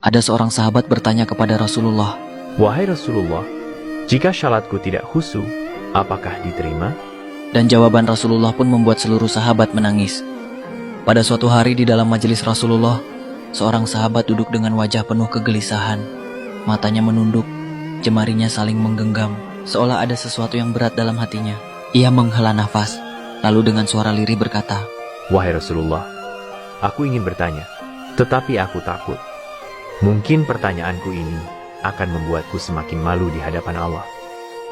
Ada seorang sahabat bertanya kepada Rasulullah, "Wahai Rasulullah, jika syalatku tidak khusyuk, apakah diterima?" dan jawaban Rasulullah pun membuat seluruh sahabat menangis. Pada suatu hari di dalam majelis Rasulullah, seorang sahabat duduk dengan wajah penuh kegelisahan. Matanya menunduk, jemarinya saling menggenggam, seolah ada sesuatu yang berat dalam hatinya. Ia menghela nafas, lalu dengan suara lirih berkata, "Wahai Rasulullah, aku ingin bertanya, tetapi aku takut. Mungkin pertanyaanku ini akan membuatku semakin malu di hadapan Allah."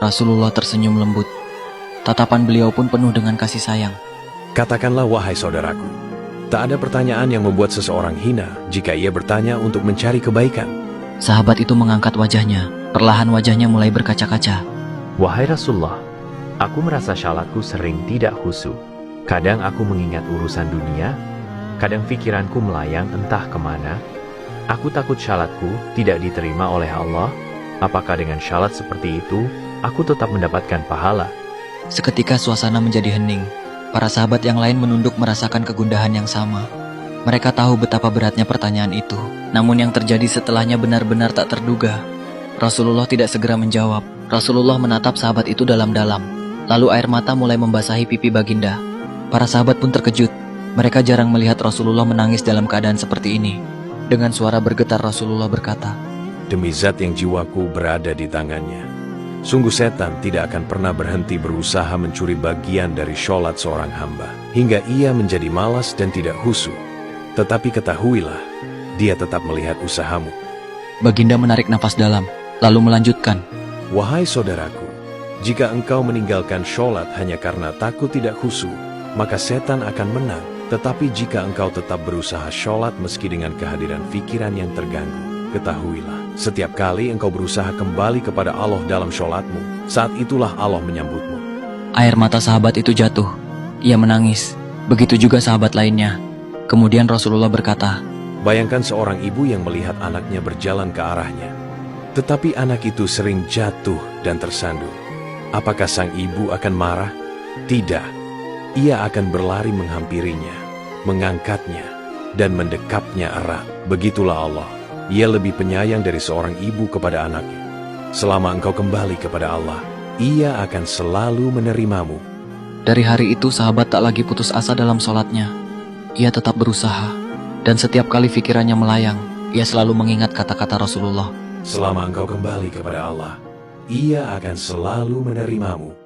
Rasulullah tersenyum lembut. Tatapan beliau pun penuh dengan kasih sayang. Katakanlah wahai saudaraku, tak ada pertanyaan yang membuat seseorang hina jika ia bertanya untuk mencari kebaikan. Sahabat itu mengangkat wajahnya. Perlahan wajahnya mulai berkaca-kaca. "Wahai Rasulullah, aku merasa syalatku sering tidak khusyuk. Kadang aku mengingat urusan dunia, kadang pikiranku melayang entah kemana. Aku takut syalatku tidak diterima oleh Allah. Apakah dengan syalat seperti itu, aku tetap mendapatkan pahala?" Seketika suasana menjadi hening. Para sahabat yang lain menunduk merasakan kegundahan yang sama. Mereka tahu betapa beratnya pertanyaan itu. Namun yang terjadi setelahnya benar-benar tak terduga. Rasulullah tidak segera menjawab. Rasulullah menatap sahabat itu dalam-dalam. Lalu air mata mulai membasahi pipi baginda. Para sahabat pun terkejut. Mereka jarang melihat Rasulullah menangis dalam keadaan seperti ini. Dengan suara bergetar Rasulullah berkata, Demi zat yang jiwaku berada di tangannya, sungguh setan tidak akan pernah berhenti berusaha mencuri bagian dari sholat seorang hamba, hingga ia menjadi malas dan tidak khusyuk. Tetapi ketahuilah, dia tetap melihat usahamu. Baginda menarik nafas dalam, lalu melanjutkan, Wahai saudaraku, jika engkau meninggalkan sholat hanya karena takut tidak khusyuk, maka setan akan menang. Tetapi jika engkau tetap berusaha sholat meski dengan kehadiran pikiran yang terganggu, ketahuilah, setiap kali engkau berusaha kembali kepada Allah dalam sholatmu, saat itulah Allah menyambutmu. Air mata sahabat itu jatuh. Ia menangis. Begitu juga sahabat lainnya. Kemudian Rasulullah berkata, Bayangkan seorang ibu yang melihat anaknya berjalan ke arahnya, tetapi anak itu sering jatuh dan tersandung. Apakah sang ibu akan marah? Tidak. Ia akan berlari menghampirinya, mengangkatnya, dan mendekapnya erat. Begitulah Allah. Ia lebih penyayang dari seorang ibu kepada anaknya. Selama engkau kembali kepada Allah, Ia akan selalu menerimamu. Dari hari itu sahabat tak lagi putus asa dalam sholatnya. Ia tetap berusaha. Dan setiap kali pikirannya melayang, ia selalu mengingat kata-kata Rasulullah. Selama engkau kembali kepada Allah, Ia akan selalu menerimamu.